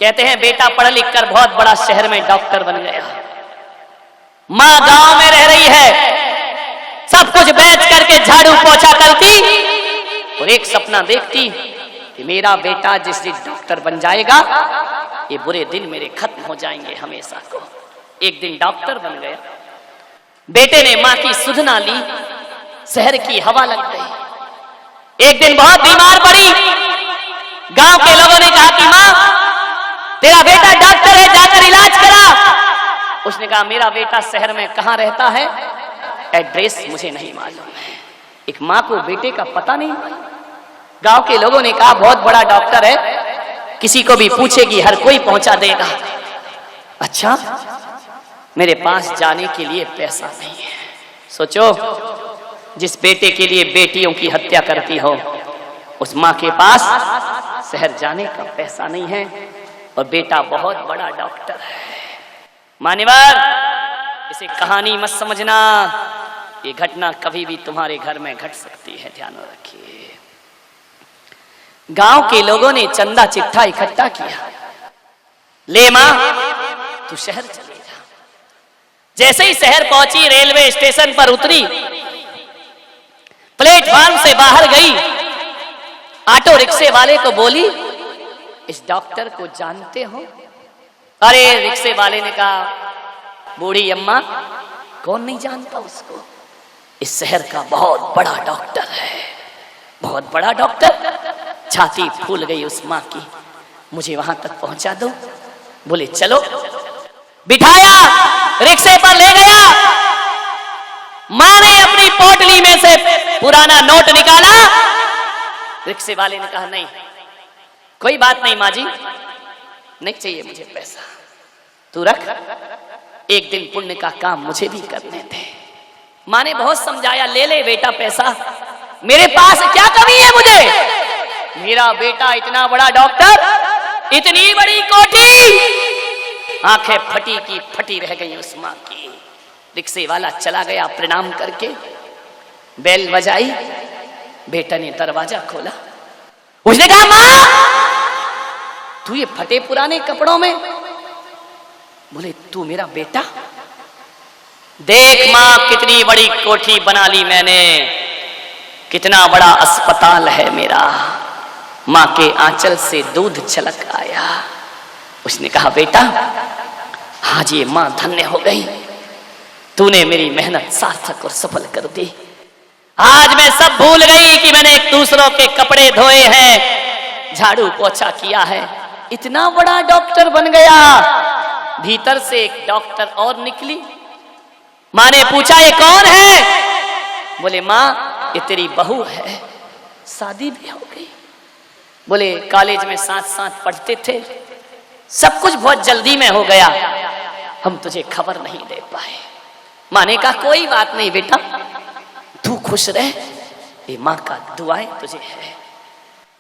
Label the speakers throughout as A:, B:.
A: कहते हैं बेटा पढ़ लिख कर बहुत बड़ा शहर में डॉक्टर बन गया, माँ गांव में रह रही है, सब कुछ बेच करके झाड़ू पोछा करती और एक सपना देखती कि मेरा बेटा जिस दिन डॉक्टर बन जाएगा ये बुरे दिन मेरे खत्म हो जाएंगे हमेशा को। एक दिन डॉक्टर बन गया, बेटे ने माँ की सुध ना ली, शहर की हवा लग गई। एक दिन बहुत बीमार पड़ी, गांव के लोगों ने कहा कि माँ तेरा बेटा डॉक्टर है, जाकर इलाज करा। उसने कहा मेरा बेटा शहर में कहां रहता है, एड्रेस मुझे नहीं मालूम है। एक माँ को बेटे का पता नहीं। गांव के लोगों ने कहा बहुत बड़ा डॉक्टर है, किसी को भी पूछेगी हर कोई पहुंचा देगा। अच्छा, मेरे पास जाने के लिए पैसा नहीं है। सोचो, जिस बेटे के लिए बेटियों की हत्या करती हो उस माँ के पास शहर जाने का पैसा नहीं है और बेटा बहुत बड़ा डॉक्टर है। मान्यवर, इसे कहानी मत समझना, ये घटना कभी भी तुम्हारे घर में घट सकती है, ध्यान रखिए। गांव के लोगों ने चंदा चिट्ठा इकट्ठा किया, ले मां तू शहर चले जा। जैसे ही शहर पहुंची, रेलवे स्टेशन पर उतरी, प्लेटफॉर्म से बाहर गई, ऑटो रिक्शे वाले को बोली इस डॉक्टर को जानते हो? अरे रिक्शे वाले ने कहा बूढ़ी अम्मा कौन नहीं जानता उसको, इस शहर का बहुत बड़ा डॉक्टर है, बहुत बड़ा डॉक्टर। छाती फूल गई उस माँ की, मुझे वहां तक पहुंचा दो। बोले चलो, बिठाया, रिक्शे पर ले गया। माँ ने अपनी पोटली में से पुराना नोट निकाला। रिक्शे वाले ने कहा नहीं, कोई बात नहीं माँ जी, नहीं चाहिए मुझे पैसा, तू रख, एक दिन पुण्य का काम मुझे भी करने थे। माँ ने बहुत समझाया, ले ले बेटा पैसा, मेरे पास क्या कमी है मुझे, मेरा बेटा इतना बड़ा डॉक्टर, इतनी बड़ी कोठी। आंखें फटी की फटी रह गई उस माँ की। रिक्शे वाला चला गया, प्रणाम करके बेल बजाई, बेटा ने दरवाजा खोला। उसने कहा माँ तू ये फटे पुराने कपड़ों में? बोले तू मेरा बेटा? देख माँ कितनी बड़ी कोठी बना ली मैंने, कितना बड़ा अस्पताल है मेरा। माँ के आंचल से दूध छलक आया। उसने कहा बेटा आज ये माँ धन्य हो गई, तूने मेरी मेहनत सार्थक और सफल कर दी। आज मैं सब भूल गई कि मैंने दूसरों के कपड़े धोए हैं, झाड़ू पोछा किया है, इतना बड़ा डॉक्टर बन गया। भीतर से एक डॉक्टर और निकली। माँ ने पूछा ये कौन है? बोले माँ ये तेरी बहू है, शादी भी हो गई। बोले कॉलेज में साथ साथ पढ़ते थे, सब कुछ बहुत जल्दी में हो गया, हम तुझे खबर नहीं दे पाए। माँ ने कहा कोई बात नहीं बेटा, तू खुश रह, ये माँ का दुआएं तुझे है।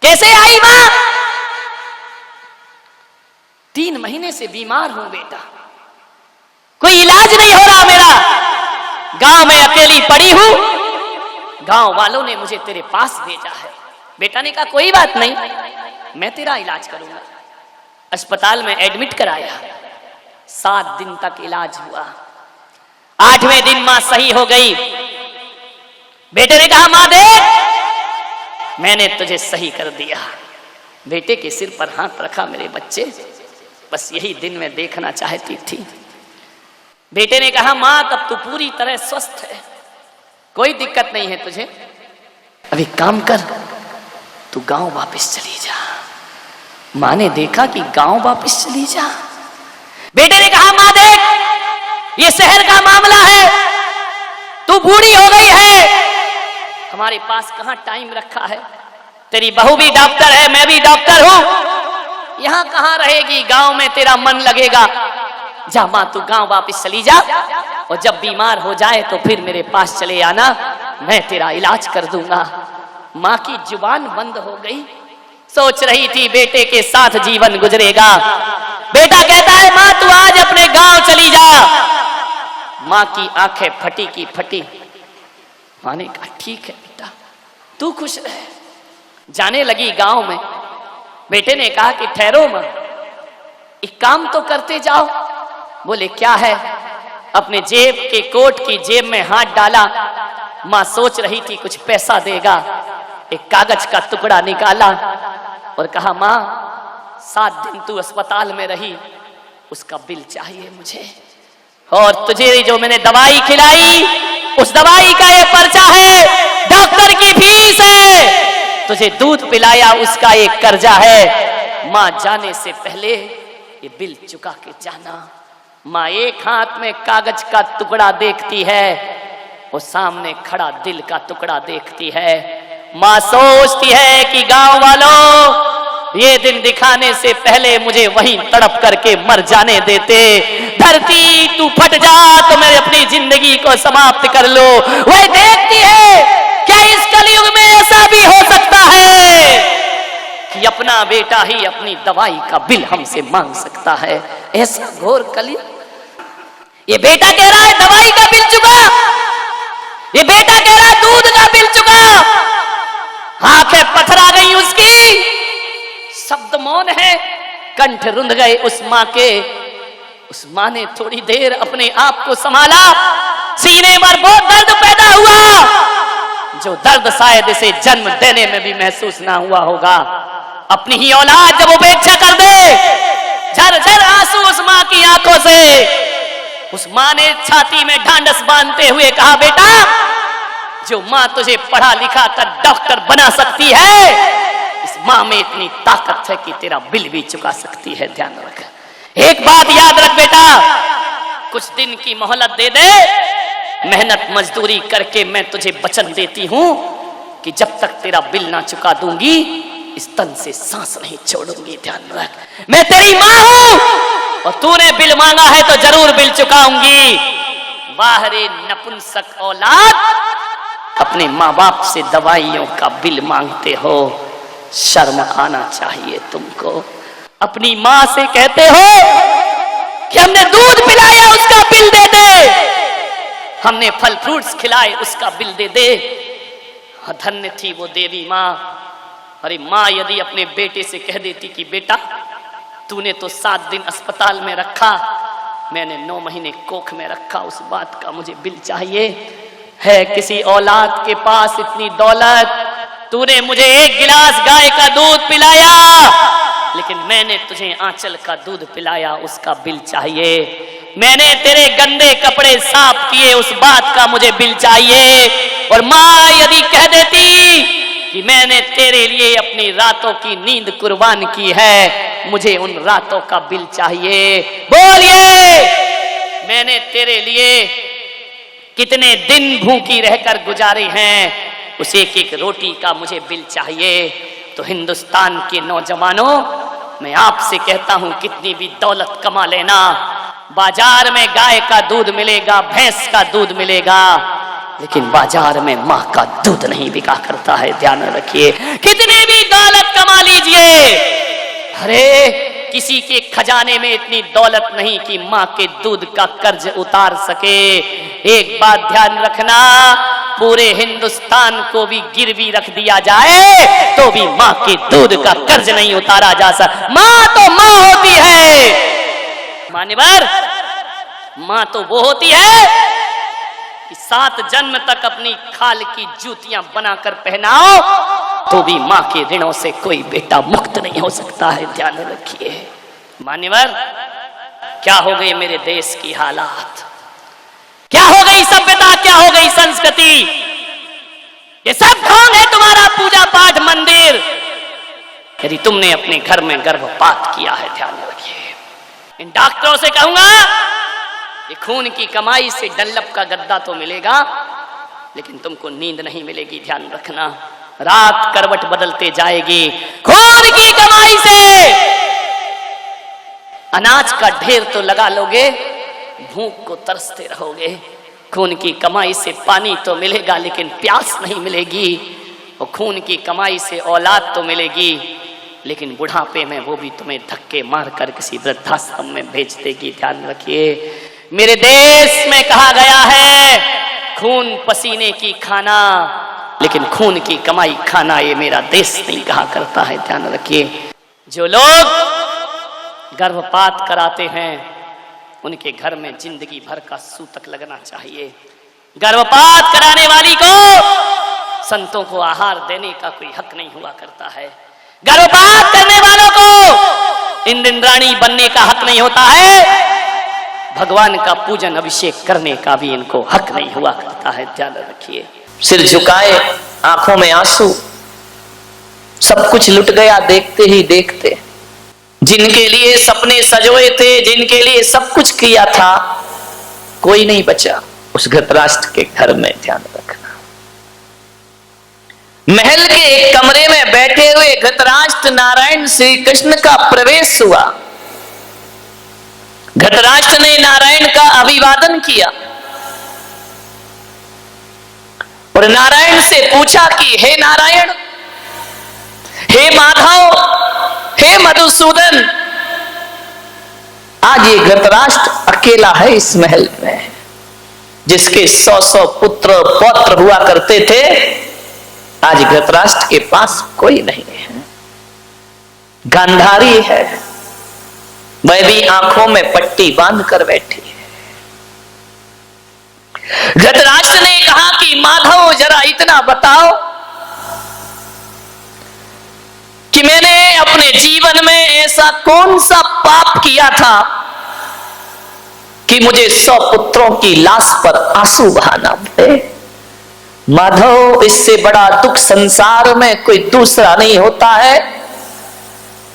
A: कैसे आई माँ? 3 महीने से बीमार हूं बेटा, कोई इलाज नहीं हो रहा मेरा, गांव में अकेली पड़ी हूं, गांव वालों ने मुझे तेरे पास भेजा है। बेटा ने कहा कोई बात नहीं, मैं तेरा इलाज करूंगा। अस्पताल में एडमिट कराया, 7 दिन तक इलाज हुआ। 8वें दिन मां सही हो गई। बेटे ने कहा मां देख मैंने तुझे सही कर दिया। बेटे के सिर पर हाथ रखा, मेरे बच्चे बस यही दिन मैं देखना चाहती थी। बेटे ने कहा मां तब तू पूरी तरह स्वस्थ है, कोई दिक्कत नहीं है तुझे, अभी काम कर, तू गांव वापस चली जा। मां ने देखा कि गांव वापस चली जा। बेटे ने कहा मां देख ये शहर का मामला है, तू बूढ़ी हो गई है, हमारे पास कहां टाइम रखा है, तेरी बहू भी डॉक्टर है, मैं भी डॉक्टर हूं, यहां कहां रहेगी, गांव में तेरा मन लगेगा। जा मां तू गांव वापस चली जा, और जब बीमार हो जाए तो फिर मेरे पास चले आना, मैं तेरा इलाज कर दूंगा। मां की जुबान बंद हो गई, सोच रही थी बेटे के साथ जीवन गुजरेगा। बेटा कहता है मां तू आज अपने गांव चली जा। मां की आंखें फटी की फटी। मां ने कहा ठीक है बेटा, तू खुश रह। जाने लगी गांव में। बेटे ने कहा कि ठहरो मां, एक काम तो करते जाओ। बोले क्या है? अपने जेब के कोट की जेब में हाथ डाला। माँ सोच रही थी कुछ पैसा देगा। एक कागज का टुकड़ा निकाला और कहा, माँ 7 दिन तू अस्पताल में रही, उसका बिल चाहिए मुझे। और तुझे जो मैंने दवाई खिलाई, उस दवाई का ये पर्चा है, डॉक्टर की फीस है। तुझे दूध पिलाया, उसका एक कर्जा है। माँ जाने से पहले ये बिल चुका के जाना। माँ एक हाथ में कागज का टुकड़ा देखती है, वो सामने खड़ा दिल का टुकड़ा देखती है। माँ सोचती है कि गांव वालों, ये दिन दिखाने से पहले मुझे वहीं तड़प करके मर जाने देते। धरती तू फट जा तो मैं अपनी जिंदगी को समाप्त कर लो। वह देखती है, क्या इस कलयुग में ऐसा भी हो सकता है कि अपना बेटा ही अपनी दवाई का बिल हमसे मांग सकता है? ऐसा घोर कलयुग। ये बेटा कह रहा है दवाई का बिल चुका, ये बेटा कह रहा है दूध का बिल चुका। आंखें पथरा गई उसकी, शब्द मौन है, कंठ रुंध गए उस मां के। उस मां ने थोड़ी देर अपने आप को संभाला। सीने पर बहुत दर्द पैदा हुआ, जो दर्द शायद इसे जन्म देने में भी महसूस ना हुआ होगा। अपनी ही औलाद जब उपेक्षा कर दे, झरझर आंसू उस मां की आंखों से। उस मां ने छाती में ढांढस बांधते हुए कहा, बेटा, जो मां तुझे पढ़ा लिखा कर डॉक्टर बना सकती है, इस मां में इतनी ताकत है कि तेरा बिल भी चुका सकती है। ध्यान रख, एक बात याद रख बेटा, कुछ दिन की मोहलत दे दे। मेहनत मजदूरी करके मैं तुझे वचन देती हूं कि जब तक तेरा बिल ना चुका दूंगी, इस तन से सांस नहीं छोड़ूंगी। ध्यान रख, मैं तेरी मां हूं और तूने बिल मांगा है तो जरूर बिल चुकाऊंगी। बाहरे नपुंसक औलाद, अपने माँ बाप से दवाइयों का बिल मांगते हो, शर्म आना चाहिए तुमको। अपनी माँ से कहते हो कि हमने दूध पिलाया, उसका बिल दे दे, हमने फल फ्रूट्स खिलाए, उसका बिल दे दे। धन्य थी वो देवी माँ। अरे माँ यदि अपने बेटे से कह देती कि बेटा, तूने तो 7 दिन अस्पताल में रखा, मैंने 9 महीने कोख में रखा, उस बात का मुझे बिल चाहिए। है किसी औलाद के पास इतनी दौलत, तूने मुझे 1 गिलास गाय का दूध पिलाया, लेकिन मैंने तुझे आंचल का दूध पिलाया, उसका बिल चाहिए। मैंने तेरे गंदे कपड़े साफ किए, उस बात का मुझे बिल चाहिए। और माँ यदि कह देती कि मैंने तेरे लिए अपनी रातों की नींद कुर्बान की है, मुझे उन रातों का बिल चाहिए। बोलिए, मैंने तेरे लिए कितने दिन भूखी रहकर गुजारे हैं, उस एक एक रोटी का मुझे बिल चाहिए। तो हिंदुस्तान के नौजवानों, मैं आपसे कहता हूं, कितनी भी दौलत कमा लेना, बाजार में गाय का दूध मिलेगा, भैंस का दूध मिलेगा, लेकिन बाजार में माँ का दूध नहीं बिका करता है। ध्यान रखिए, कितने भी दौलत कमा लीजिए, अरे किसी के खजाने में इतनी दौलत नहीं कि माँ के दूध का कर्ज उतार सके। एक बात ध्यान रखना, पूरे हिंदुस्तान को भी गिरवी रख दिया जाए तो भी माँ के दूध का कर्ज नहीं उतारा जा सकता। माँ तो माँ होती है मान्यवर, माँ तो वो होती है कि 7 जन्म तक अपनी खाल की जूतियां बनाकर पहनाओ तो भी माँ के ऋणों से कोई बेटा मुक्त नहीं हो सकता है। ध्यान रखिए मान्यवर, क्या हो गई मेरे देश की हालात, क्या हो गई सभ्यता, क्या हो गई संस्कृति। ये सब ढोंग है तुम्हारा पूजा पाठ मंदिर। यदि तुमने अपने घर में गर्भपात किया है, ध्यान रखिए, इन डॉक्टरों से कहूंगा, ये खून की कमाई से डल्लप का गद्दा तो मिलेगा, लेकिन तुमको नींद नहीं मिलेगी। ध्यान रखना, रात करवट बदलते जाएगी। खून की कमाई से अनाज का ढेर तो लगा लोगे, भूख को तरसते रहोगे। खून की कमाई से पानी तो मिलेगा, लेकिन प्यास नहीं मिलेगी। और खून की कमाई से औलाद तो मिलेगी, लेकिन बुढ़ापे में वो भी तुम्हें धक्के मारकर किसी वृद्धाश्रम में भेज देगी। ध्यान रखिए, मेरे देश में कहा गया है, खून पसीने की खाना, लेकिन खून की कमाई खाना ये मेरा देश नहीं कहा करता है। ध्यान रखिए, जो लोग गर्भपात कराते हैं उनके घर में जिंदगी भर का सूतक लगना चाहिए। गर्भपात कराने वाली को संतों को आहार देने का कोई हक नहीं हुआ करता है। गर्भपात करने वालों को इंद्राणी बनने का हक नहीं होता है। भगवान का पूजन अभिषेक करने का भी इनको हक नहीं हुआ करता है। ध्यान रखिए।
B: सिर झुकाए, आंखों में आंसू, सब कुछ लुट गया देखते ही देखते। जिनके लिए सपने सजोए थे, जिनके लिए सब कुछ किया था, कोई नहीं बचा उस धृतराष्ट्र के घर में। ध्यान रखना। महल के एक कमरे में बैठे हुए धृतराष्ट्र नारायण श्री कृष्ण का प्रवेश हुआ। धृतराष्ट्र ने नारायण का अभिवादन किया और नारायण से पूछा कि हे नारायण, हे माधव, हे मधुसूदन, आज ये धृतराष्ट्र अकेला है इस महल में। जिसके 100 पुत्र पौत्र हुआ करते थे, आज धृतराष्ट्र के पास कोई नहीं है। गांधारी है, वह भी आंखों में पट्टी बांध कर बैठी है। धृतराष्ट्र ने कहा कि माधव, जरा इतना बताओ कि मैंने अपने जीवन में ऐसा कौन सा पाप किया था कि मुझे 100 पुत्रों की लाश पर आंसू बहाना पड़े। माधव, इससे बड़ा दुख संसार में कोई दूसरा नहीं होता है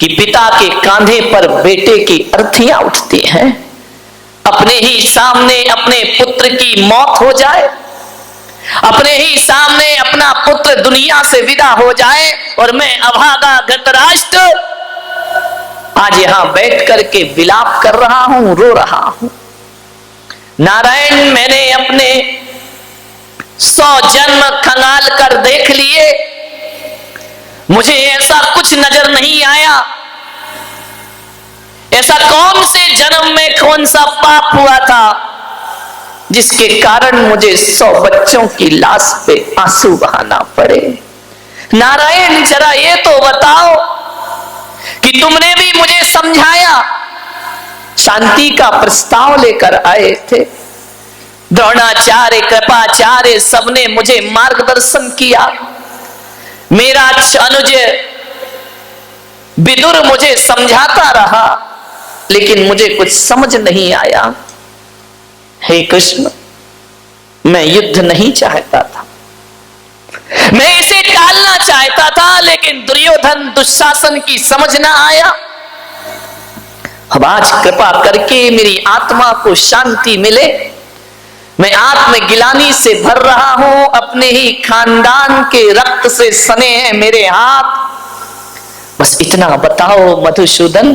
B: कि पिता के कांधे पर बेटे की अर्थियां उठती हैं, अपने ही सामने अपने पुत्र की मौत हो जाए, अपने ही सामने अपना पुत्र दुनिया से विदा हो जाए, और मैं अभागा धृतराष्ट्र आज यहां बैठ करके विलाप कर रहा हूं, रो रहा हूं। नारायण, मैंने अपने 100 जन्म खंगाल कर देख लिए, मुझे ऐसा कुछ नजर नहीं आया। ऐसा कौन से जन्म में कौन सा पाप हुआ था जिसके कारण मुझे 100 बच्चों की लाश पे आंसू बहाना पड़े। नारायण, जरा ये तो बताओ कि तुमने भी मुझे समझाया, शांति का प्रस्ताव लेकर आए थे, द्रोणाचार्य, कृपाचार्य, सबने मुझे मार्गदर्शन किया। मेरा अनुज विदुर मुझे समझाता रहा, लेकिन मुझे कुछ समझ नहीं आया। हे कृष्ण, मैं युद्ध नहीं चाहता था, मैं इसे टालना चाहता था, लेकिन दुर्योधन दुशासन की समझ ना आया। अब आज कृपा करके मेरी आत्मा को शांति मिले। मैं आत्मगिलानी से भर रहा हूं, अपने ही खानदान के रक्त से सने हैं मेरे हाथ। बस इतना बताओ मधुसूदन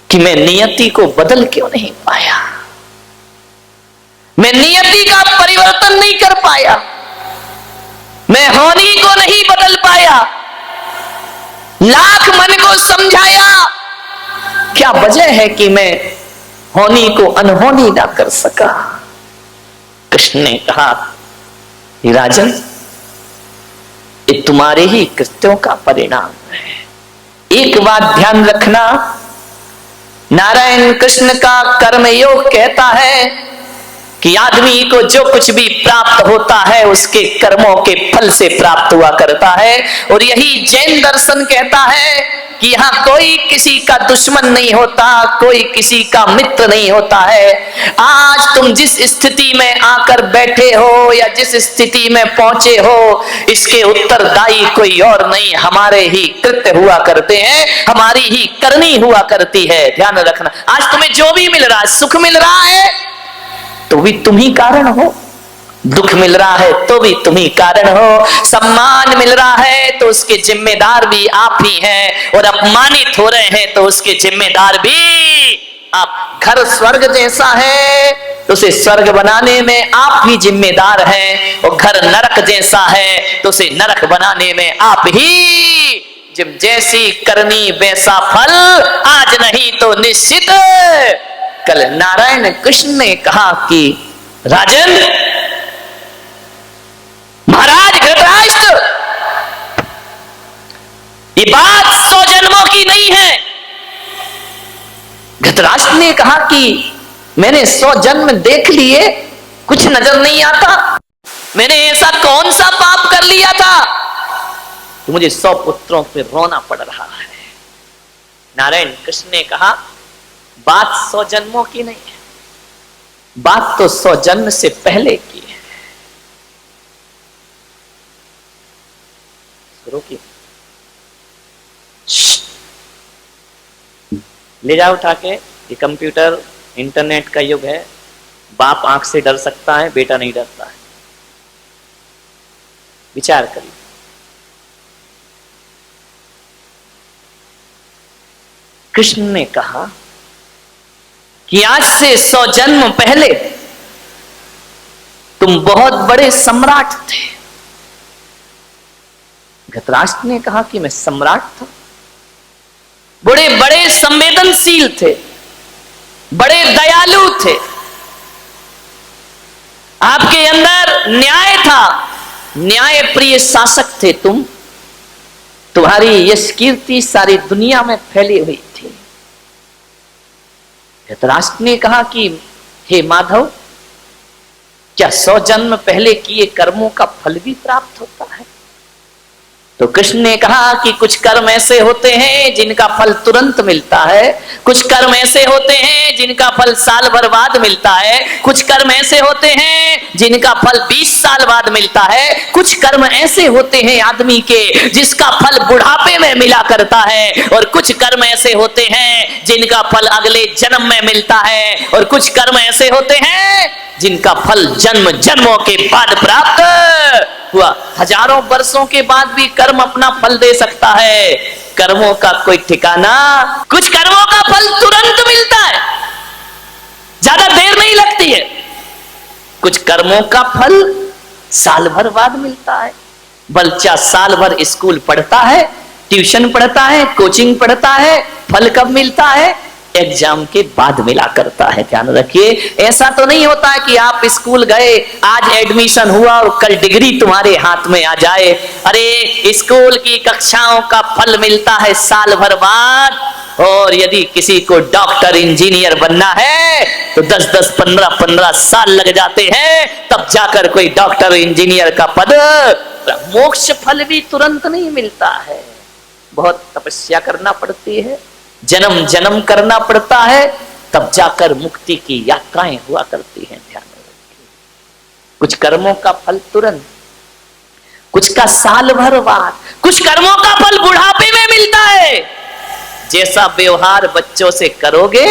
B: कि मैं नियति को बदल क्यों नहीं पाया, मैं नियति का परिवर्तन नहीं कर पाया, मैं होनी को नहीं बदल पाया। लाख मन को समझाया, क्या वजह है कि मैं होनी को अनहोनी ना कर सका। कृष्ण ने कहा, राजन, ये तुम्हारे ही कृत्यों का परिणाम है। एक बात ध्यान रखना, नारायण कृष्ण का कर्मयोग कहता है कि आदमी को जो कुछ भी प्राप्त होता है उसके कर्मों के फल से प्राप्त हुआ करता है। और यही जैन दर्शन कहता है कि यहाँ कोई किसी का दुश्मन नहीं होता, कोई किसी का मित्र नहीं होता है। आज तुम जिस स्थिति में आकर बैठे हो या जिस स्थिति में पहुंचे हो, इसके उत्तरदायी कोई और नहीं, हमारे ही कृत्य हुआ करते हैं, हमारी ही करनी हुआ करती है। ध्यान रखना, आज तुम्हें जो भी मिल रहा है, सुख मिल रहा है तो भी तुम ही कारण हो, दुख मिल रहा है तो भी तुम ही कारण हो, सम्मान मिल रहा है तो उसके जिम्मेदार भी आप ही हैं, और अपमानित हो रहे हैं तो उसके जिम्मेदार भी आप। घर स्वर्ग जैसा है तो उसे स्वर्ग बनाने में आप ही जिम्मेदार हैं, और घर नरक जैसा है तो उसे नरक बनाने में आप ही। जब जैसी करनी वैसा फल, आज नहीं तो निश्चित कल। नारायण कृष्ण ने कहा कि राजन, महाराज धृतराष्ट्र, ये बात 100 जन्मों की नहीं है, धृतराष्ट्र ने कहा कि मैंने 100 जन्म देख लिए, कुछ नजर नहीं आता। मैंने ऐसा कौन सा पाप कर लिया था कि मुझे 100 पुत्रों पे रोना पड़ रहा है। नारायण कृष्ण ने कहा बात 100 जन्मों की नहीं है, बात तो 100 जन्म से पहले की है। रोकिए, ले जाओ उठा के। ये कंप्यूटर इंटरनेट का युग है, बाप आंख से डर सकता है, बेटा नहीं डरता है। विचार करिए। कृष्ण ने कहा कि आज से 100 जन्म पहले तुम बहुत बड़े सम्राट थे। धृतराष्ट्र ने कहा कि मैं सम्राट था? बड़े बड़े संवेदनशील थे, बड़े दयालु थे, आपके अंदर न्याय था, न्याय प्रिय शासक थे तुम। तुम्हारी यश कीर्ति सारी दुनिया में फैली हुई थी। धृतराष्ट्र ने कहा कि हे माधव, क्या 100 जन्म पहले किए कर्मों का फल भी प्राप्त होता है? तो कृष्ण ने कहा कि कुछ कर्म ऐसे होते हैं जिनका फल तुरंत मिलता है, कुछ कर्म ऐसे होते हैं जिनका फल साल भर बाद मिलता है, कुछ कर्म ऐसे होते हैं जिनका फल 20 साल बाद मिलता है, कुछ कर्म ऐसे होते हैं आदमी के जिसका फल बुढ़ापे में मिला करता है, और कुछ कर्म ऐसे होते हैं जिनका फल अगले जन्म में मिलता है, और कुछ कर्म ऐसे होते हैं जिनका फल जन्म जन्मों के बाद प्राप्त हुआ। हजारों वर्षों के बाद भी कर्म अपना फल दे सकता है, कर्मों का कोई ठिकाना। कुछ कर्मों का फल तुरंत मिलता है, ज्यादा देर नहीं लगती है। कुछ कर्मों का फल साल भर बाद मिलता है। बच्चा साल भर स्कूल पढ़ता है, ट्यूशन पढ़ता है, कोचिंग पढ़ता है, फल कब मिलता है? एग्जाम के बाद मिला करता है। ध्यान रखिए, ऐसा तो नहीं होता है कि आप स्कूल गए, आज एडमिशन हुआ और कल डिग्री तुम्हारे हाथ में आ जाए। अरे स्कूल की कक्षाओं का फल मिलता है साल भर बाद, और यदि किसी को डॉक्टर इंजीनियर बनना है तो 10-10, 15-15 साल लग जाते हैं, तब जाकर कोई डॉक्टर इंजीनियर का पद। मोक्ष फल भी तुरंत नहीं मिलता है, बहुत तपस्या करना पड़ती है, जन्म जन्म करना पड़ता है, तब जाकर मुक्ति की यात्राएं हुआ करती हैं। ध्यान रखिए, कुछ कर्मों का फल तुरंत, कुछ का साल भर बाद, कुछ कर्मों का फल बुढ़ापे में मिलता है। जैसा व्यवहार बच्चों से करोगे,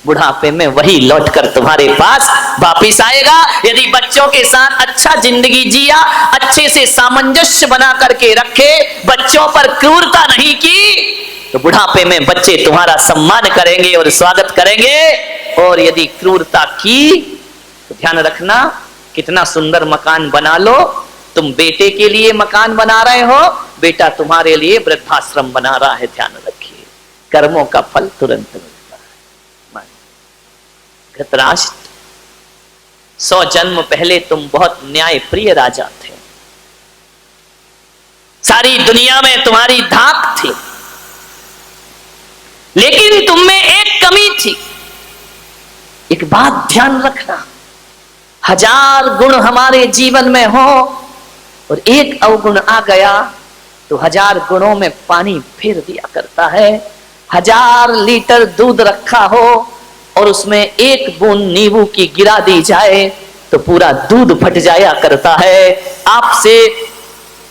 B: बुढ़ापे में वही लौटकर तुम्हारे पास वापिस आएगा। यदि बच्चों के साथ अच्छा जिंदगी जिया, अच्छे से सामंजस्य बना करके रखे, बच्चों पर क्रूरता नहीं की, तो बुढ़ापे में बच्चे तुम्हारा सम्मान करेंगे और स्वागत करेंगे। और यदि क्रूरता की तो ध्यान रखना, कितना सुंदर मकान बना लो, तुम बेटे के लिए मकान बना रहे हो, बेटा तुम्हारे लिए वृद्धाश्रम बना रहा है। ध्यान रखिए, कर्मों का फल तुरंत मिलता है। धृतराष्ट्र, 100 जन्म पहले तुम बहुत न्याय प्रिय राजा थे, सारी दुनिया में तुम्हारी धाक थी, लेकिन तुम में एक कमी थी। एक बात ध्यान रखना, 1000 गुण हमारे जीवन में हो और एक अवगुण आ गया तो 1000 गुणों में पानी फेर दिया करता है। 1000 लीटर दूध रखा हो और उसमें एक बूंद नींबू की गिरा दी जाए तो पूरा दूध फट जाया करता है। आपसे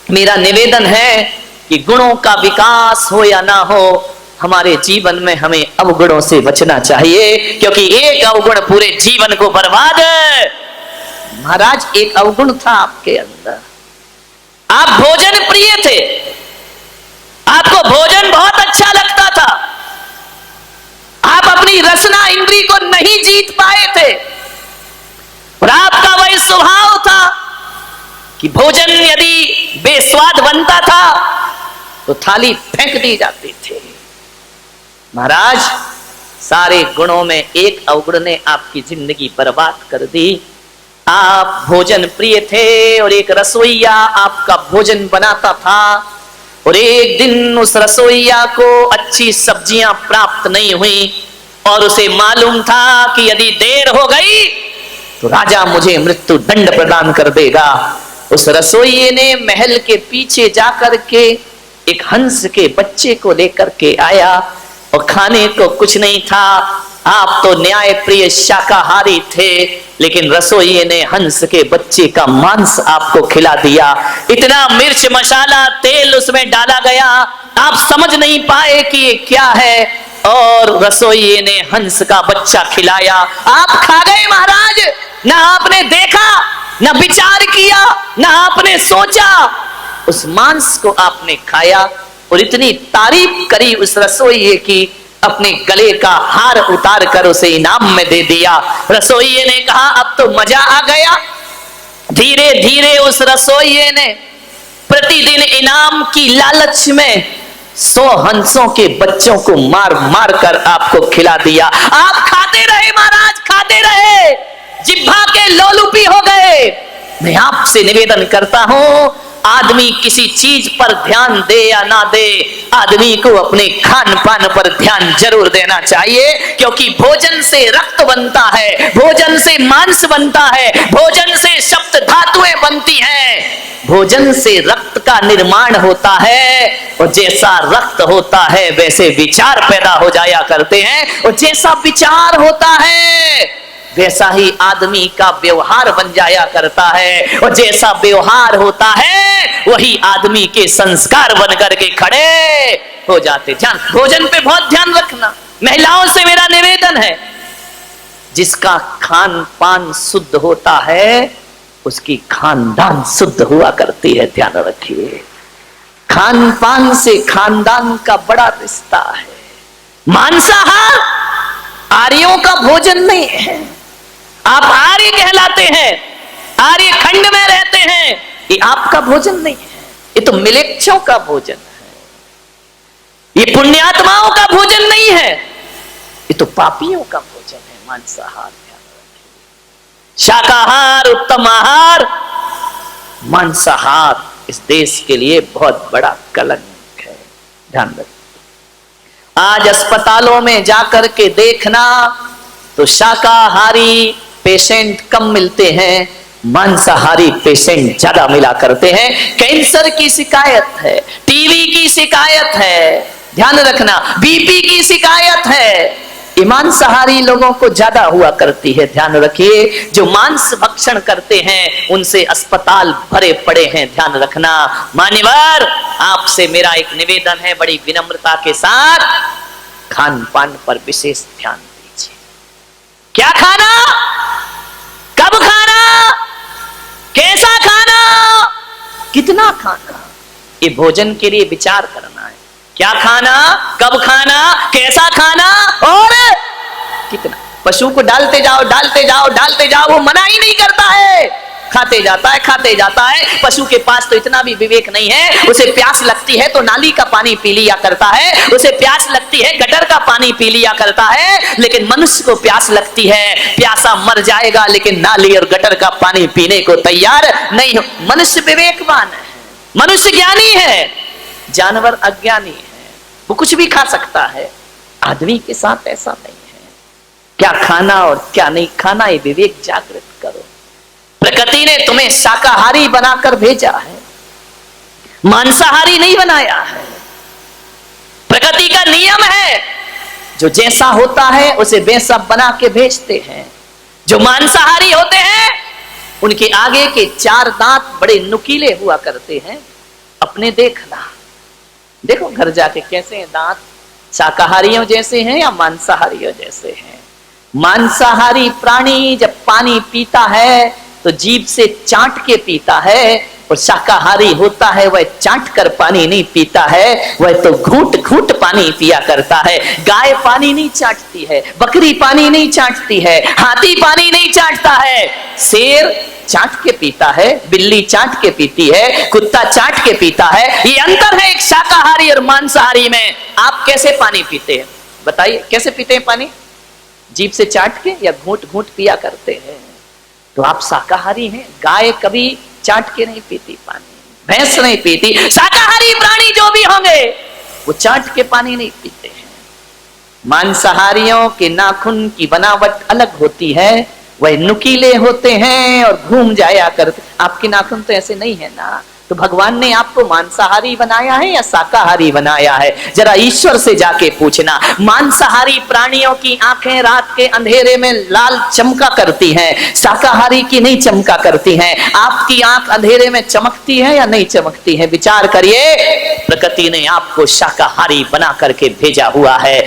B: मेरा निवेदन है कि गुणों का विकास हो या ना हो, हमारे जीवन में हमें अवगुणों से बचना चाहिए, क्योंकि एक अवगुण पूरे जीवन को बर्बाद। महाराज, एक अवगुण था आपके अंदर, आप भोजन प्रिय थे, आपको भोजन बहुत अच्छा लगता था, आप अपनी रसना इंद्री को नहीं जीत पाए थे, और आपका वह स्वभाव था कि भोजन यदि बेस्वाद बनता था तो थाली फेंक दी जाती थी। महाराज, सारे गुणों में एक अवगुण ने आपकी जिंदगी बर्बाद कर दी। आप भोजन प्रिय थे और एक रसोइया आपका भोजन बनाता था, और एक दिन उस रसोइया को अच्छी सब्जियां प्राप्त नहीं हुई और उसे मालूम था कि यदि देर हो गई तो राजा मुझे मृत्यु दंड प्रदान कर देगा। उस रसोइये ने महल के पीछे जाकर के एक हंस के बच्चे को लेकर के आया और खाने को कुछ नहीं था। आप तो न्याय प्रिय शाकाहारी थे, लेकिन रसोइये ने हंस के बच्चे का मांस आपको खिला दिया। इतना मिर्च मसाला तेल उसमें डाला गया, आप समझ नहीं पाए कि ये क्या है, और रसोइये ने हंस का बच्चा खिलाया। आप खा गए महाराज, ना आपने देखा, ना विचार किया, ना आपने सोचा, उस मांस को आपने खाया और इतनी तारीफ करी उस रसोइये की, अपने गले का हार उतार कर उसे इनाम में दे दिया। रसोइये ने कहा अब तो मजा आ गया। धीरे धीरे उस रसोइये ने प्रतिदिन इनाम की लालच में 100 हंसों के बच्चों को मार मार कर आपको खिला दिया। आप खाते रहे महाराज, खाते रहे, जिह्वा के लोलुपी हो गए। मैं आपसे निवेदन करता हूं, आदमी किसी चीज पर ध्यान दे या ना दे, आदमी को अपने खान पान पर ध्यान जरूर देना चाहिए, क्योंकि भोजन से रक्त बनता है, भोजन से मांस बनता है, भोजन से सप्त धातुएं बनती हैं, भोजन से रक्त का निर्माण होता है, और जैसा रक्त होता है वैसे विचार पैदा हो जाया करते हैं, और जैसा विचार होता है वैसा ही आदमी का व्यवहार बन जाया करता है, और जैसा व्यवहार होता है वही आदमी के संस्कार बन करके खड़े हो जाते। ध्यान, भोजन पे बहुत ध्यान रखना। महिलाओं से मेरा निवेदन है, जिसका खान पान शुद्ध होता है उसकी खानदान शुद्ध हुआ करती है। ध्यान रखिए, खान पान से खानदान का बड़ा रिश्ता है। मांसाहार आर्यों का भोजन नहीं है। आप आर्य कहलाते हैं, आर्य खंड में रहते हैं, ये आपका भोजन नहीं है, ये तो मिलेच्छों का भोजन है, ये पुण्यात्माओं का भोजन नहीं है, ये तो पापियों का भोजन है। मांसाहार, शाकाहार उत्तम आहार, मांसाहार इस देश के लिए बहुत बड़ा कलंक है। ध्यान रखिए, आज अस्पतालों में जाकर के देखना तो शाकाहारी पेशेंट कम मिलते हैं, मांसाहारी पेशेंट ज्यादा मिला करते हैं। कैंसर की शिकायत है, टीबी की शिकायत है, ध्यान रखना, बीपी की शिकायत है, ये मांसाहारी लोगों को ज्यादा हुआ करती है। ध्यान रखिए, जो मांस भक्षण करते हैं उनसे अस्पताल भरे पड़े हैं। ध्यान रखना। मान्यवर, आपसे मेरा एक निवेदन है, बड़ी विनम्रता के साथ खान पान पर विशेष ध्यान दीजिए। क्या खाना, कब खाना, कैसा खाना, कितना खाना, ये भोजन के लिए विचार करना है। क्या खाना, कब खाना, कैसा खाना और कितना। पशु को डालते जाओ, डालते जाओ, डालते जाओ, वो मना ही नहीं करता है, खाते जाता है, खाते जाता है। पशु के पास तो इतना भी विवेक नहीं है, उसे प्यास लगती है तो नाली का पानी पी लिया करता है, उसे प्यास लगती है गटर का पानी पी लिया करता है। लेकिन मनुष्य को प्यास लगती है, प्यासा मर जाएगा लेकिन नाली और गटर का पानी पीने को तैयार नहीं हो। मनुष्य विवेकवान है, मनुष्य ज्ञानी है, जानवर अज्ञानी है, वो कुछ भी खा सकता है। आदमी के साथ ऐसा नहीं है। क्या खाना और क्या नहीं खाना, ये विवेक जागृत करो। प्रकृति ने तुम्हें शाकाहारी बनाकर भेजा है, मांसाहारी नहीं बनाया है। प्रकृति का नियम है, जो जैसा होता है उसे वैसा बना के भेजते हैं। जो मांसाहारी होते हैं उनके आगे के 4 दांत बड़े नुकीले हुआ करते हैं। अपने देखना, देखो घर जाके कैसे हैं दांत, शाकाहारियों जैसे हैं या मांसाहारियों जैसे हैं। मांसाहारी प्राणी जब पानी पीता है तो जीभ से चाट के पीता है, और शाकाहारी होता है वह चाट कर पानी नहीं पीता है, वह तो घूंट घूंट पानी पिया करता है। गाय पानी नहीं चाटती है, बकरी पानी नहीं चाटती है, हाथी पानी नहीं चाटता है, शेर चाट के पीता है, बिल्ली चाट के पीती है, कुत्ता चाट के पीता है। ये अंतर है एक शाकाहारी और मांसाहारी में। आप कैसे पानी पीते हैं बताइए, कैसे पीते हैं पानी? जीभ से चाट के या घूंट घूंट पिया करते हैं? तो आप शाकाहारी हैं। गाय कभी चाट के नहीं पीती पानी, भैंस नहीं पीती। शाकाहारी प्राणी जो भी होंगे वो चाट के पानी नहीं पीते हैं। मांसाहारियों के नाखून की बनावट अलग होती है, वह नुकीले होते हैं और घूम जाया करते। आपके नाखून तो ऐसे नहीं है ना। तो भगवान ने आपको मांसाहारी बनाया है या शाकाहारी बनाया है? जरा ईश्वर से जाके पूछना। मांसाहारी प्राणियों की आंखें रात के अंधेरे में लाल चमका करती हैं, शाकाहारी की नहीं चमका करती हैं। आपकी आंख अंधेरे में चमकती है या नहीं चमकती है? विचार करिए। प्रकृति ने आपको शाकाहारी बना करके भेजा हुआ है।